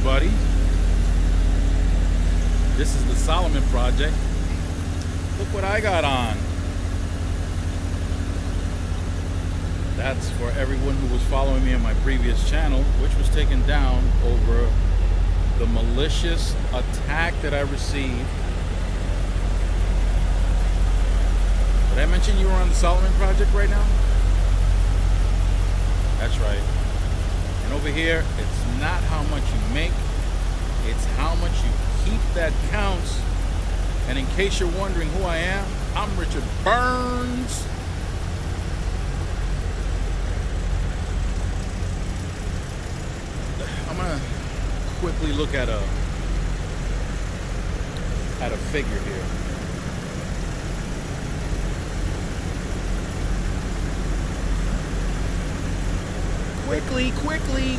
everybody. This is the Solomon Project. Look what I got on. That's for everyone who was following me on my previous channel, which was taken down over the malicious attack that I received. Did I mention you were on the Solomon Project right now? That's right. And over here, it's not how much you make, it's how much you keep that counts. And in case you're wondering who I am, I'm Richard Burns. I'm gonna quickly look at a figure here. Quickly.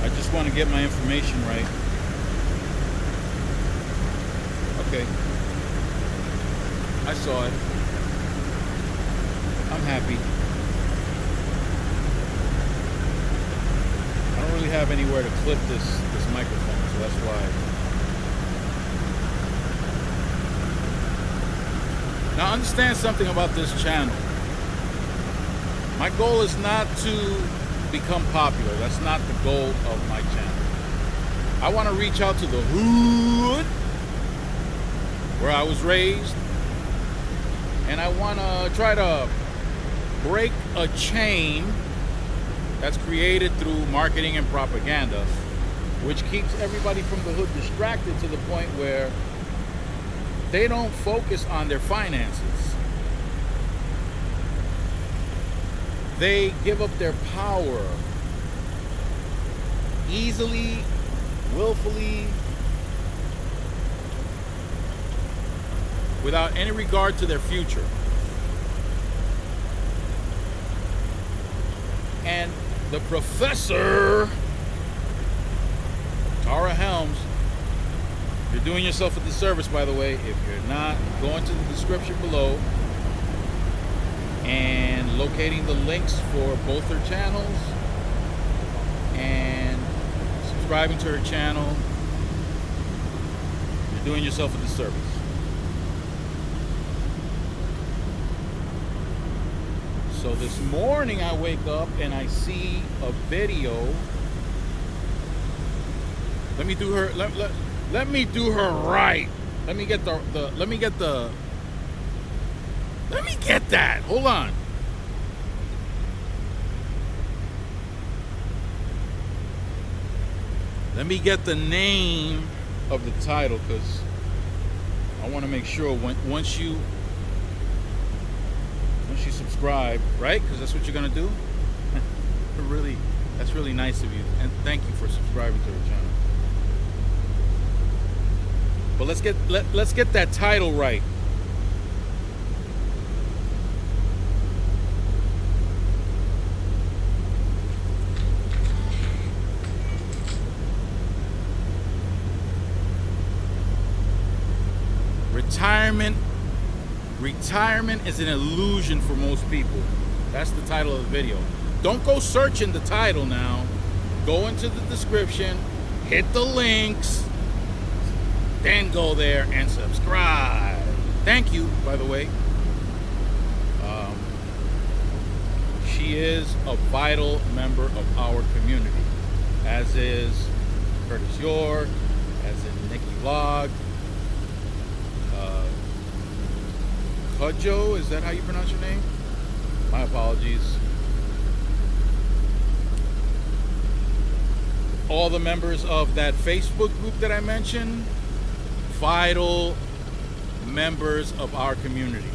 I just want to get my information right. Okay. I saw it. I'm happy. I don't really have anywhere to clip this microphone, so that's why. Now understand something about this channel. My goal is not to become popular. That's not the goal of my channel. I want to reach out to the hood where I was raised, and I want to try to break a chain that's created through marketing and propaganda, which keeps everybody from the hood distracted to the point where they don't focus on their finances. They give up their power easily, willfully, without any regard to their future. And the professor, Tara Helms, you're doing yourself a disservice, by the way, if you're not going to the description below and locating the links for both her channels and subscribing to her channel. You're doing yourself a disservice. So this morning I wake up and I see a video. Let me do her right. Let me get that. Hold on. Let me get the name of the title, because I want to make sure once you subscribe, right? Because that's what you're gonna do. That's really nice of you, and thank you for subscribing to our channel. But let's get that title right. Retirement is an illusion for most people. That's the title of the video. Don't go searching the title now. Go into the description, hit the links, then go there and subscribe. Thank you, by the way. She is a vital member of our community, as is Curtis York, as in Nikki Vlog, Kudjo, is that how you pronounce your name? My apologies. All the members of that Facebook group that I mentioned, vital members of our community.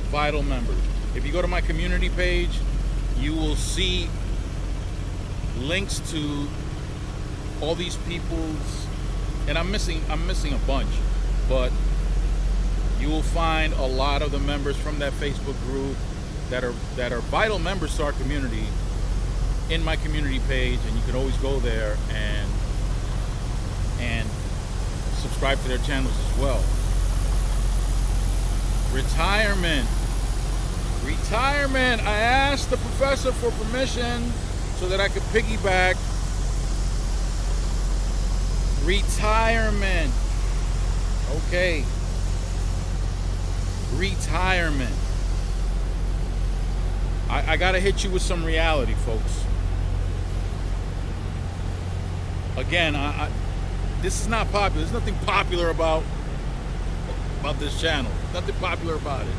Vital members. If you go to my community page, you will see links to all these people's, and I'm missing a bunch, but you will find a lot of the members from that Facebook group that are vital members to our community in my community page, and you can always go there and subscribe to their channels as well. Retirement Retirement. I asked the professor for permission so that I could piggyback. Retirement. Okay. Retirement. I gotta hit you with some reality, folks. Again, this is not popular. There's nothing popular about this channel. Nothing popular about it.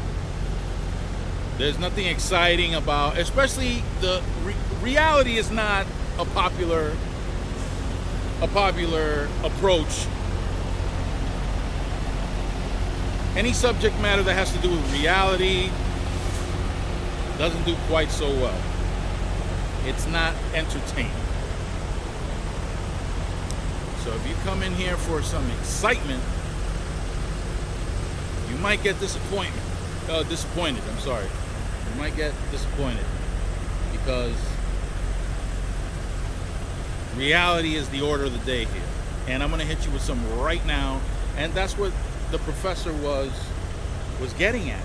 There's nothing exciting about, especially the reality is not a popular approach. Any subject matter that has to do with reality doesn't do quite so well. It's not entertaining. So if you come in here for some excitement, you might get disappointed. I'm sorry. You might get disappointed because reality is the order of the day here. And I'm going to hit you with some right now. And that's what the professor was getting at.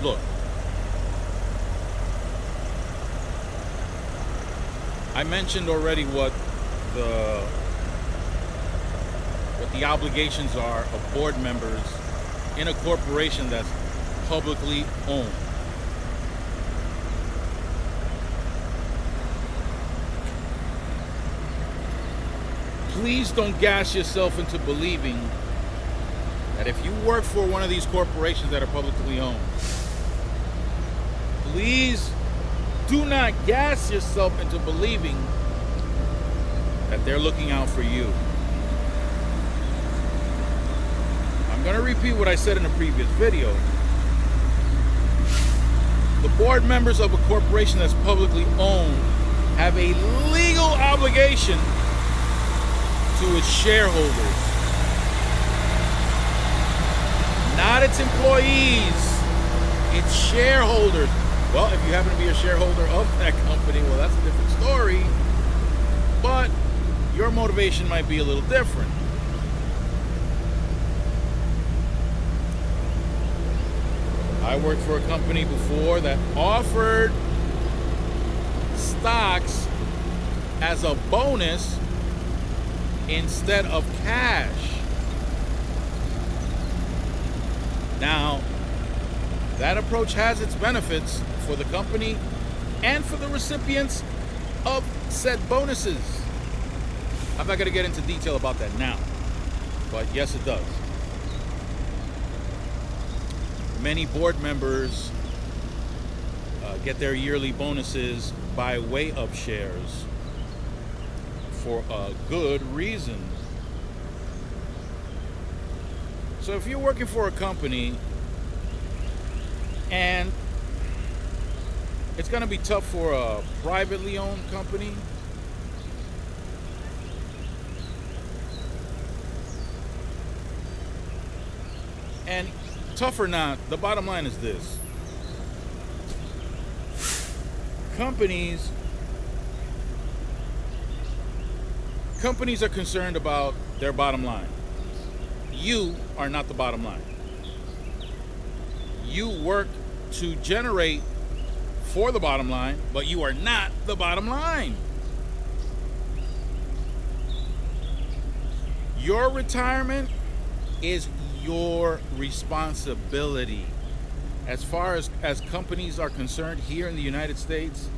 Look, I mentioned already what the obligations are of board members in a corporation that's publicly owned. Please don't gas yourself into believing that if you work for one of these corporations that are publicly owned, please do not gas yourself into believing that they're looking out for you. I'm going to repeat what I said in a previous video. The board members of a corporation that's publicly owned have a legal obligation to its shareholders, not its employees, its shareholders. Well, if you happen to be a shareholder of that company, well, that's a different story. But your motivation might be a little different. I worked for a company before that offered stocks as a bonus instead of cash. Now, that approach has its benefits for the company and for the recipients of said bonuses. I'm not going to get into detail about that now, but yes, it does. Many board members get their yearly bonuses by way of shares for a good reason. So if you're working for a company and it's going to be tough for a privately owned company, and tough or not, the bottom line is this. Companies are concerned about their bottom line. You are not the bottom line. You work to generate for the bottom line, but you are not the bottom line. Your retirement is your responsibility. As far as companies are concerned here in the United States,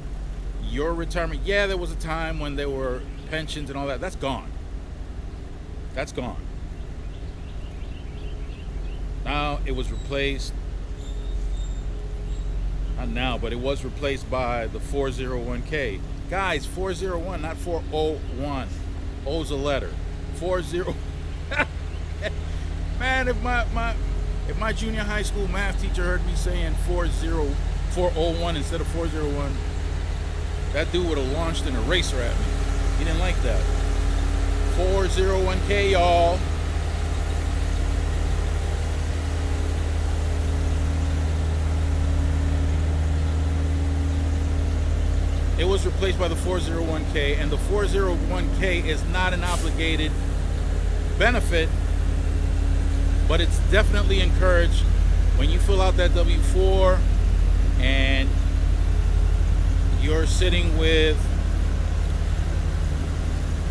your retirement, yeah, there was a time when there were pensions and all that. That's gone. That's gone. Now it was replaced, not now, but it was replaced by the 401k. Guys, 401, not 401. O's a letter. 40. Man, if my junior high school math teacher heard me saying 401 instead of 401, that dude would have launched an eraser at me. He didn't like that. 401k, y'all. it was replaced by the 401k, and the 401k is not an obligated benefit, but it's definitely encouraged when you fill out that W-4 and you're sitting with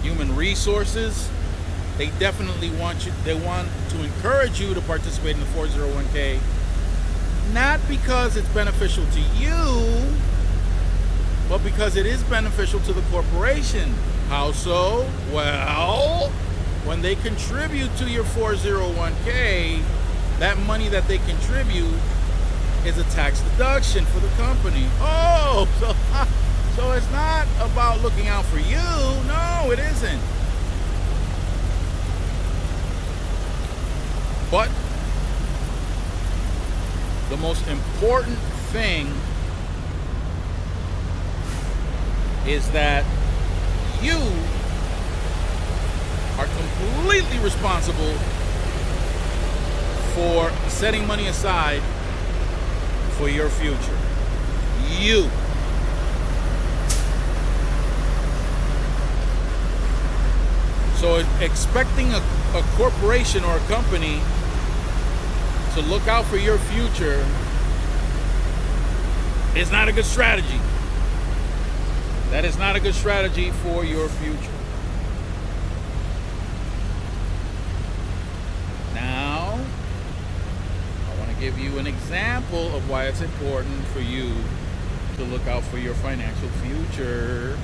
human resources. They definitely want to encourage you to participate in the 401k, not because it's beneficial to you, but because it is beneficial to the corporation. How so? Well, when they contribute to your 401k, that money that they contribute is a tax deduction for the company. Oh, so it's not about looking out for you. No, it isn't. But the most important thing is that you are completely responsible for setting money aside for your future. You. So expecting a corporation or a company to look out for your future is not a good strategy. That is not a good strategy for your future. Now, I want to give you an example of why it's important for you to look out for your financial future.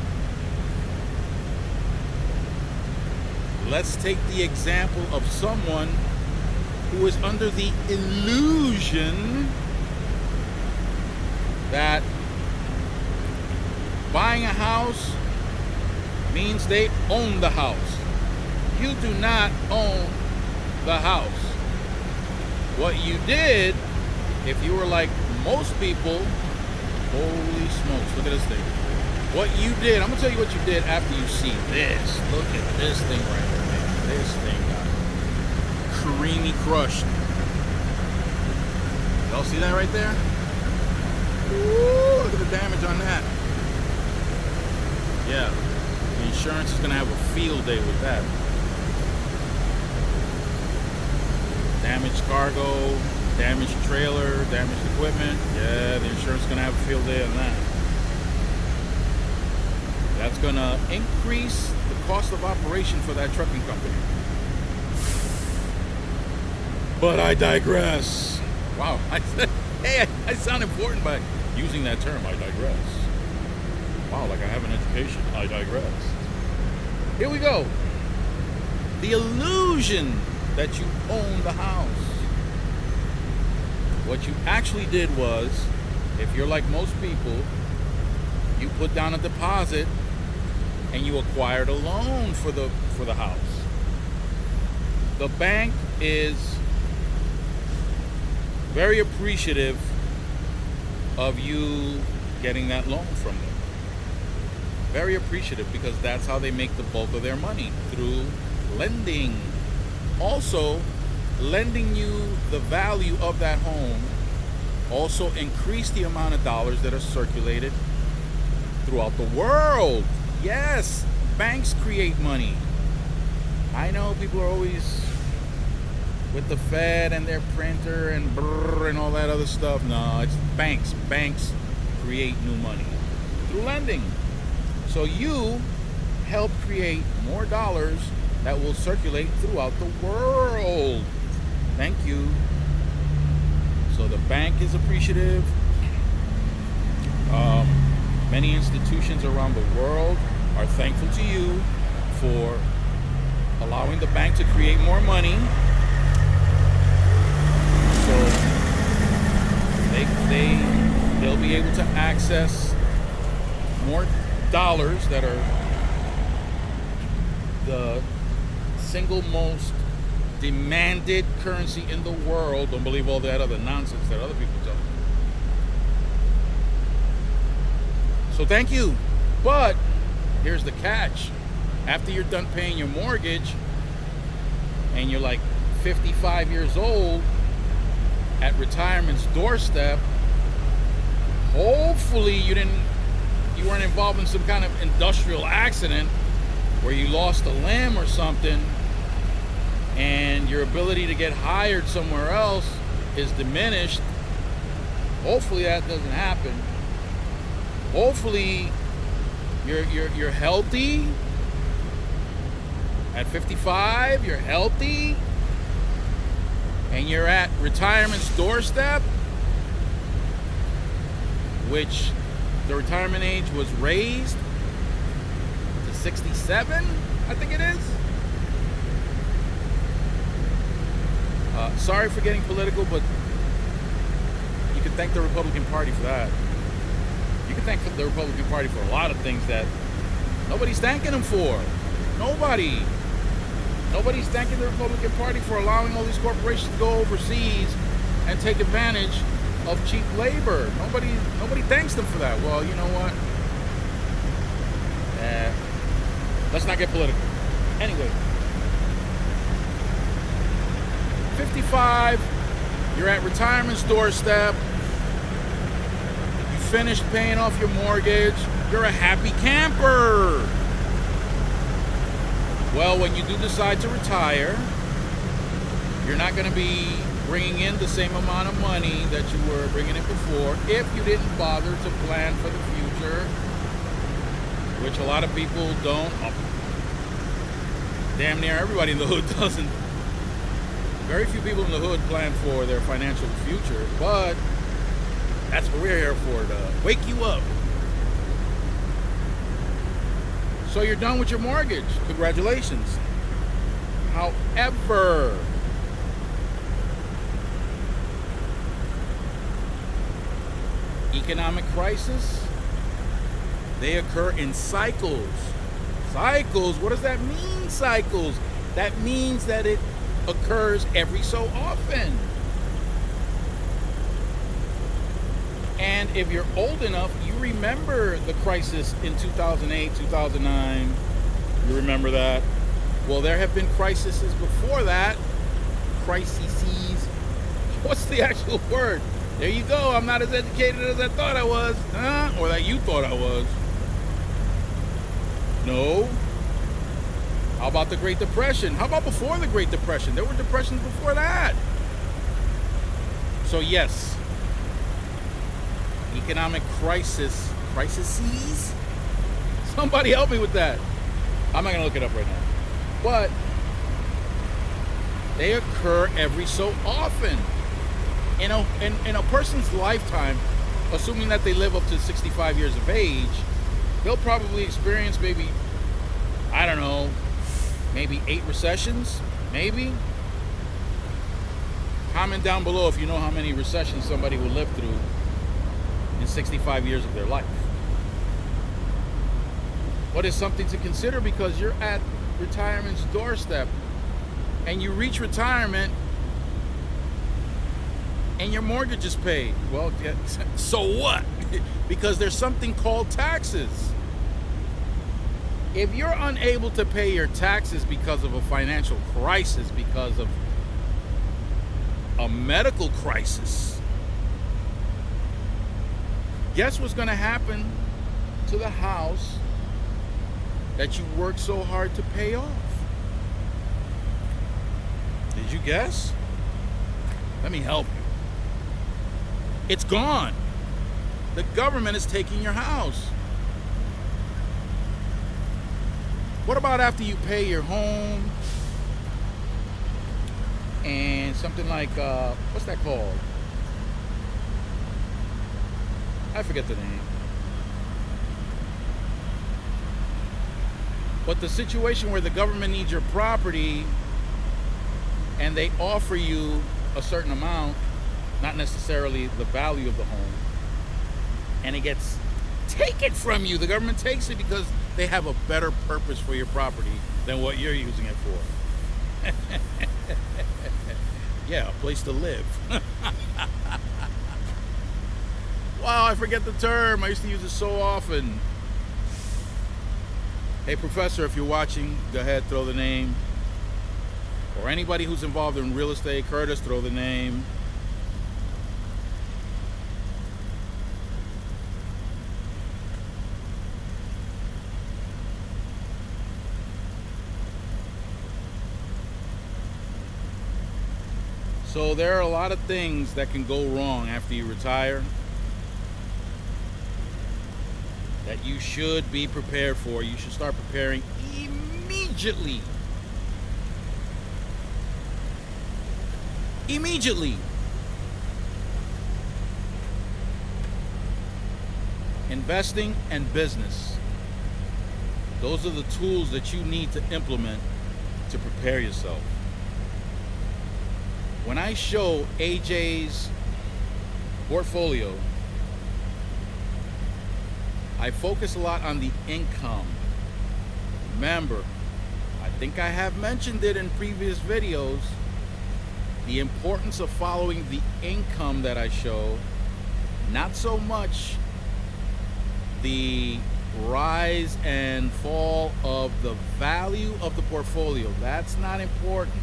Let's take the example of someone who is under the illusion that buying a house means they own the house. You do not own the house. What you did, if you were like most people, holy smokes, look at this thing. What you did, I'm gonna tell you what you did after you see this. Look at this thing right here, man. This thing got creamy crushed. Y'all see that right there? Ooh, look at the damage on that. Yeah, the insurance is gonna have a field day with that. Damaged cargo, damaged trailer, damaged equipment. Yeah, the insurance is gonna have a field day on that. That's gonna increase the cost of operation for that trucking company. But I digress. Wow, I sound important by using that term, I digress. Wow, like I have an education, I digress. Here we go. The illusion that you own the house. What you actually did was, if you're like most people, you put down a deposit and you acquired a loan for the house. The bank is very appreciative of you getting that loan from them. Very appreciative, because that's how they make the bulk of their money, through lending. Also, lending you the value of that home also increase the amount of dollars that are circulated throughout the world. Yes, banks create money. I know people are always with the Fed and their printer and brrr and all that other stuff. No, it's banks. Banks create new money through lending. So you help create more dollars that will circulate throughout the world. Thank you. So the bank is appreciative. Many institutions around the world are thankful to you for allowing the bank to create more money. So they'll be able to access more dollars that are the single most demanded currency in the world. Don't believe all that other nonsense that other people tell you. So thank you. But here's the catch. After you're done paying your mortgage and you're like 55 years old at retirement's doorstep, hopefully you you weren't involved in some kind of industrial accident where you lost a limb or something and your ability to get hired somewhere else is diminished. Hopefully that doesn't happen. Hopefully you're healthy at 55, you're healthy, and you're at retirement's doorstep, which the retirement age was raised to 67, I think it is. Sorry for getting political, but you can thank the Republican Party for that. You can thank the Republican Party for a lot of things that nobody's thanking them for. Nobody's thanking the Republican Party for allowing all these corporations to go overseas and take advantage of cheap labor. Nobody thanks them for that. Well, you know what? Let's not get political. Anyway, 55, you're at retirement's doorstep. You finished paying off your mortgage. You're a happy camper. Well, when you do decide to retire, you're not going to be bringing in the same amount of money that you were bringing in before if you didn't bother to plan for the future, which a lot of people don't. Damn near everybody in the hood doesn't. Very few people in the hood plan for their financial future, but that's what we're here for, to wake you up. So you're done with your mortgage. Congratulations. However, economic crisis, they occur in cycles. Cycles, what does that mean, cycles? That means that it occurs every so often. And if you're old enough, you remember the crisis in 2008, 2009. You remember that? Well, there have been crises before that. Crises. What's the actual word? There you go. I'm not as educated as I thought I was. Or that you thought I was. No. How about the Great Depression? How about before the Great Depression? There were depressions before that. So yes, economic crises? Somebody help me with that. I'm not going to look it up right now. But they occur every so often. In a person's lifetime, assuming that they live up to 65 years of age, they'll probably experience maybe, I don't know, maybe 8 recessions, maybe. Comment down below if you know how many recessions somebody will live through in 65 years of their life. What is something to consider, because you're at retirement's doorstep and you reach retirement and your mortgage is paid. Well, so what? Because there's something called taxes. If you're unable to pay your taxes because of a financial crisis, because of a medical crisis, guess what's going to happen to the house that you worked so hard to pay off? Did you guess? Let me help you. It's gone. The government is taking your house. What about after you pay your home and something like, what's that called? I forget the name. But the situation where the government needs your property and they offer you a certain amount, not necessarily the value of the home, and it gets taken from you. The government takes it because they have a better purpose for your property than what you're using it for. Yeah, a place to live. Wow, I forget the term. I used to use it so often. Hey, Professor, if you're watching, go ahead, throw the name. Or anybody who's involved in real estate, Curtis, throw the name. So there are a lot of things that can go wrong after you retire that you should be prepared for. You should start preparing immediately. Immediately. Investing and business. Those are the tools that you need to implement to prepare yourself. When I show AJ's portfolio, I focus a lot on the income. Remember, I think I have mentioned it in previous videos, the importance of following the income that I show, not so much the rise and fall of the value of the portfolio. That's not important,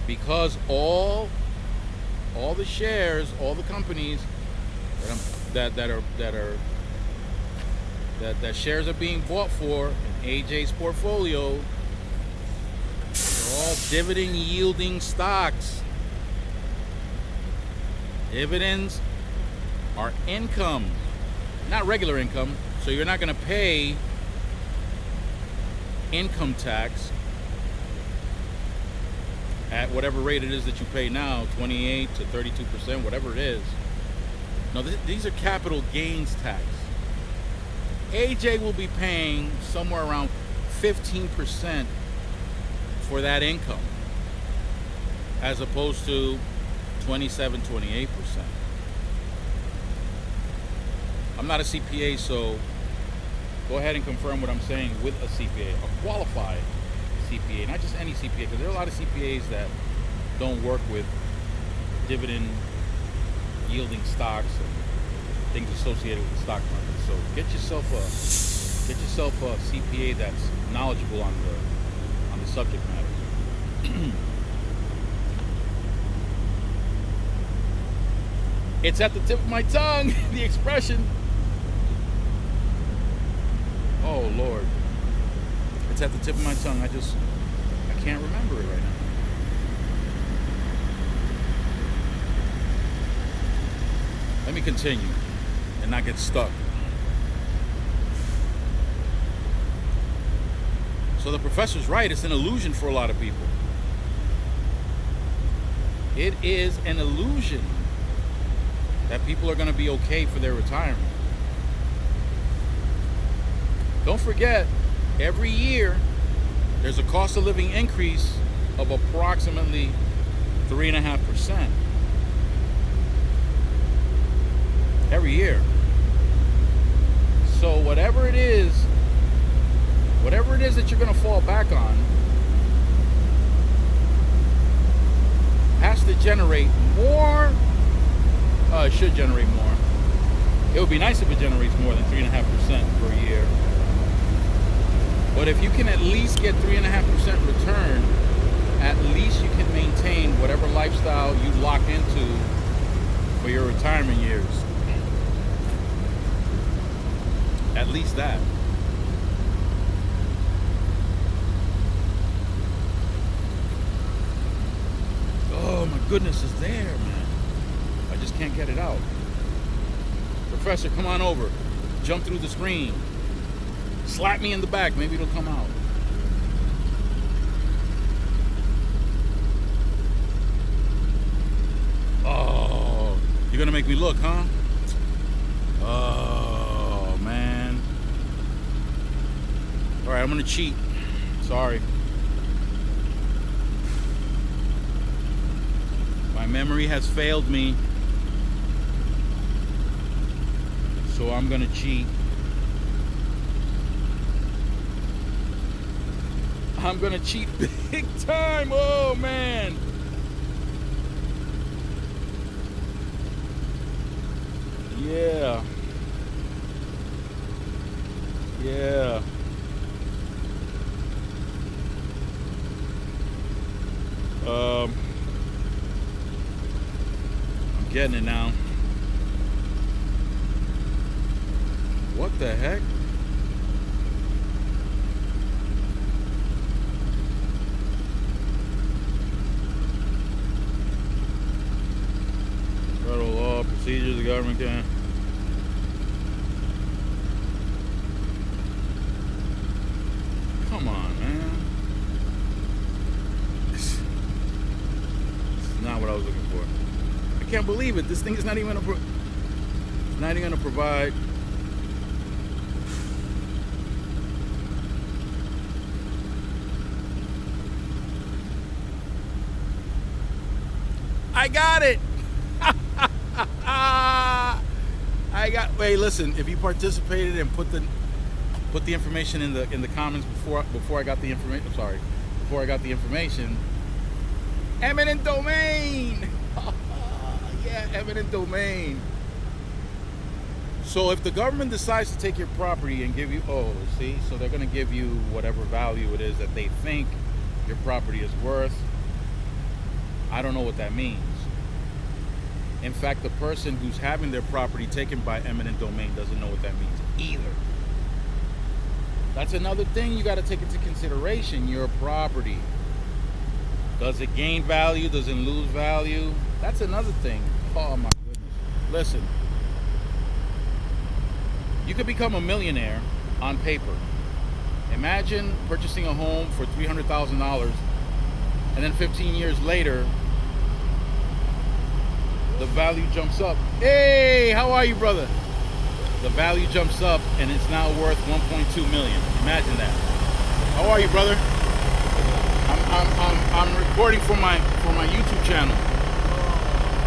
because all the shares, all the companies that shares are being bought for in AJ's portfolio, they're all dividend yielding stocks. Dividends are income, not regular income, so you're not going to pay income tax at whatever rate it is that you pay now, 28 to 32%, whatever it is. No, these are capital gains tax. AJ will be paying somewhere around 15% for that income, as opposed to 27, 28%. I'm not a CPA, so go ahead and confirm what I'm saying with a CPA, a qualified CPA, not just any CPA, because there are a lot of CPAs that don't work with dividend yielding stocks and things associated with the stock market. So get yourself a CPA that's knowledgeable on the subject matter. It's at the tip of my tongue, the expression. Oh Lord, it's at the tip of my tongue. I can't remember it right now. Let me continue and not get stuck. So the professor's right. It's an illusion for a lot of people. It is an illusion that people are going to be okay for their retirement. Don't forget, every year there's a cost of living increase of approximately 3.5%. Every year. So whatever it is that you're going to fall back on has to generate more. It should generate more. It would be nice if it generates more than 3.5% per year. But if you can at least get 3.5% return, at least you can maintain whatever lifestyle you lock into for your retirement years. At least that. Oh my goodness, it's there, man. I just can't get it out. Professor, come on over. Jump through the screen. Slap me in the back, maybe it'll come out. Oh, you're gonna make me look, huh? Oh, man. All right, I'm gonna cheat. Sorry. My memory has failed me, so I'm gonna cheat. I'm gonna cheat big time. Oh man. Yeah. Yeah. I'm getting it now. What the heck? procedures the government can. Come on, man. This is not what I was looking for. I can't believe it. This thing is not even gonna provide. I got it. Wait, listen, if you participated and put the information in the comments before I got the information, before I got the information, eminent domain. Yeah, eminent domain. So if the government decides to take your property and give you, so they're going to give you whatever value it is that they think your property is worth. I don't know what that means. In fact, the person who's having their property taken by eminent domain doesn't know what that means either. That's another thing you got to take into consideration. Your property. Does it gain value? Does it lose value? That's another thing. Oh my goodness. Listen. You could become a millionaire on paper. Imagine purchasing a home for $300,000 and then 15 years later, the value jumps up. Hey, how are you, brother? The value jumps up and it's now worth 1.2 million. Imagine that. How are you, brother? I'm recording for my YouTube channel.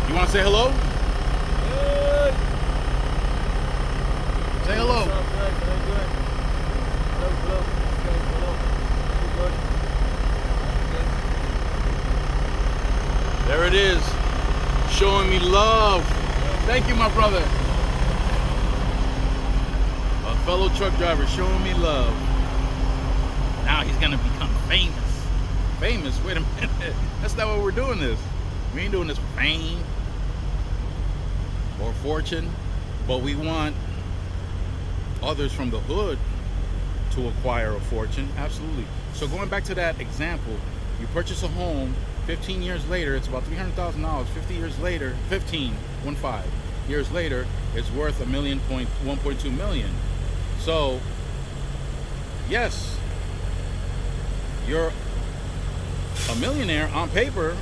You want to say hello? Good. Say hello. What's up, guys? How you doing? Hello. Good. There it is. Showing me love. Thank you, my brother. A fellow truck driver showing me love. Now he's gonna become famous. Famous? Wait a minute. That's not what we're doing this. We ain't doing this for fame or fortune, but we want others from the hood to acquire a fortune. Absolutely. So going back to that example, you purchase a home, 15 years later, it's about $300,000. 50 years later, 15 years later, it's worth $1.2 million. So, yes, you're a millionaire on paper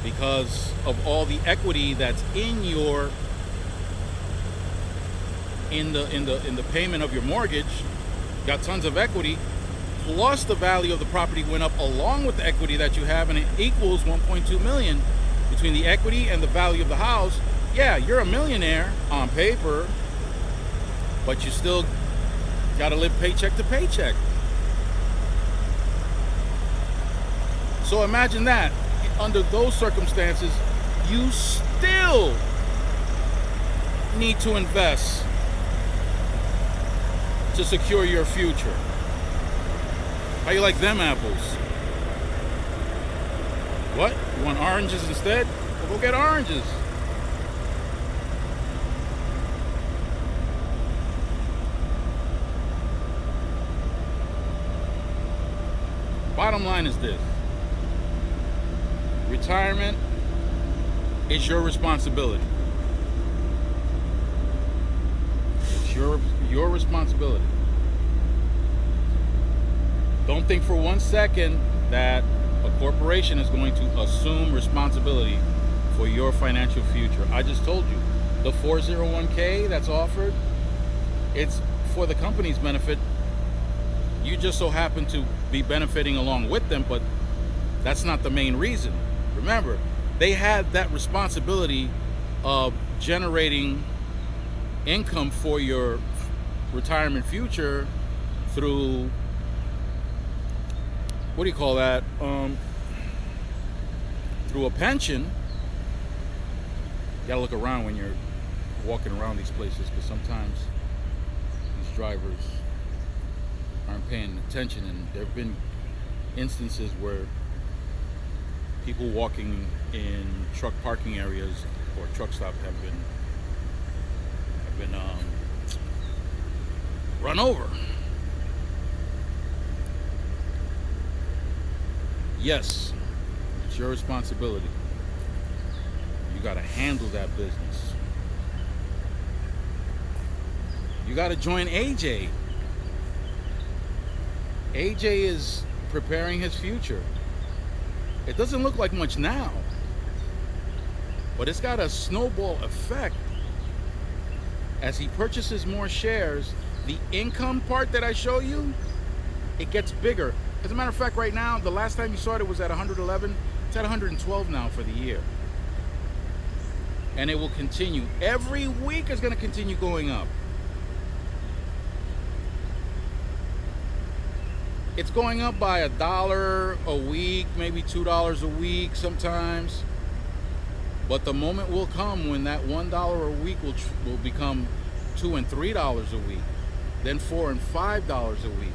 because of all the equity that's in your in the payment of your mortgage. Got tons of equity. Plus the value of the property went up along with the equity that you have, and it equals 1.2 million between the equity and the value of the house. Yeah, you're a millionaire on paper, but you still got to live paycheck to paycheck. So imagine that. Under those circumstances, you still need to invest to secure your future. How you like them apples? What? You want oranges instead? Well, go get oranges. Bottom line is this. Retirement is your responsibility. It's your responsibility. Don't think for 1 second that a corporation is going to assume responsibility for your financial future. I just told you, the 401k that's offered, it's for the company's benefit. You just so happen to be benefiting along with them, but that's not the main reason. Remember, they had that responsibility of generating income for your retirement future through, what do you call that? Through a pension. You gotta look around when you're walking around these places, because sometimes these drivers aren't paying attention, and there have been instances where people walking in truck parking areas or truck stops have been run over. Yes, it's your responsibility. You got to handle that business. You got to join AJ. AJ is preparing his future. It doesn't look like much now, but it's got a snowball effect. As he purchases more shares, the income part that I show you, it gets bigger. As a matter of fact, right now, the last time you saw it was at 111. It's at 112 now for the year. And it will continue. Every week is going to continue going up. It's going up by $1 a week, maybe $2 a week sometimes. But the moment will come when that $1 a week will become $2 and $3 a week, then $4 and $5 a week,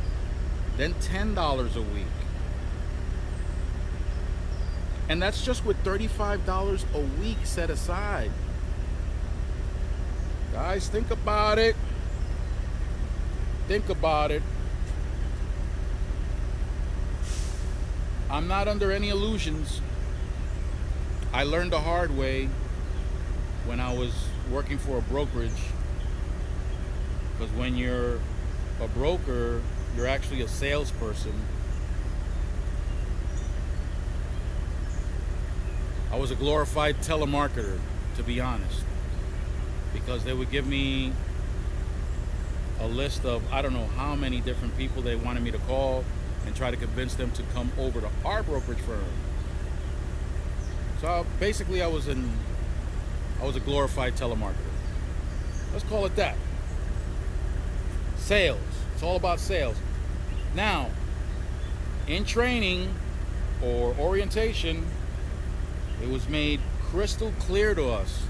then $10 a week. And that's just with $35 a week set aside. Guys, think about it. Think about it. I'm not under any illusions. I learned the hard way when I was working for a brokerage. Because when you're a broker, you're actually a salesperson. I was a glorified telemarketer, to be honest. Because they would give me a list of I don't know how many different people they wanted me to call and try to convince them to come over to our brokerage firm. So basically I was a glorified telemarketer. Let's call it that. Sales. It's all about sales. Now, in training or orientation, it was made crystal clear to us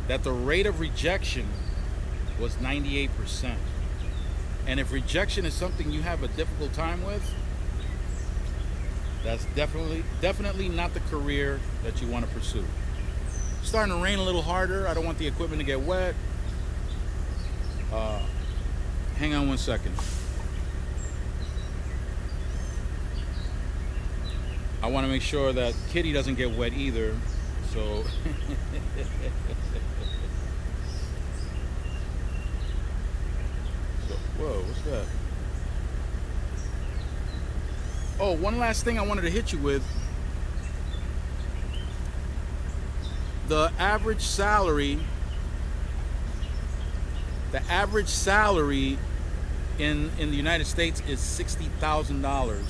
that the rate of rejection was 98%. And if rejection is something you have a difficult time with, that's definitely not the career that you want to pursue. It's starting to rain a little harder. I don't want the equipment to get wet. Hang on one second. I want to make sure that Kitty doesn't get wet either. So whoa, what's that? Oh, one last thing I wanted to hit you with. The average salary in the United States is $60,000.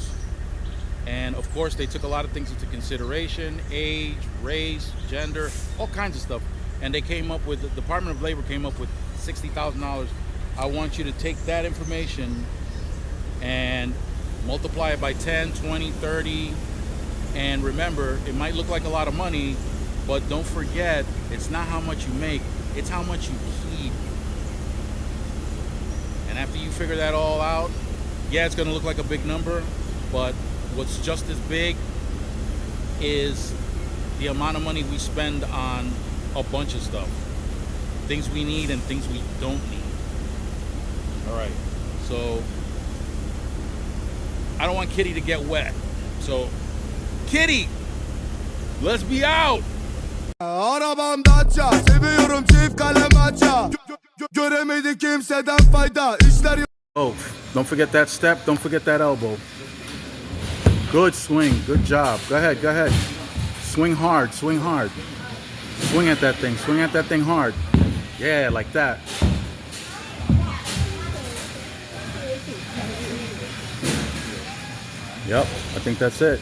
And of course, they took a lot of things into consideration: age, race, gender, all kinds of stuff. And they came up with, the Department of Labor came up with $60,000. I want you to take that information and multiply it by 10, 20, 30. And remember, it might look like a lot of money, but don't forget, it's not how much you make, it's how much you keep. And after you figure that all out, yeah, it's gonna look like a big number, but what's just as big is the amount of money we spend on a bunch of stuff. Things we need and things we don't need. All right, so I don't want Kitty to get wet. So, Kitty, let's be out. Arabam Dacia, seviyorum çift kalem aça. Göremedik kimseden fayda. İşler. Oh, don't forget that step. Don't forget that elbow. Good swing. Good job. Go ahead. Go ahead. Swing hard. Swing hard. Swing at that thing. Swing at that thing hard. Yeah, like that. Yep, I think that's it.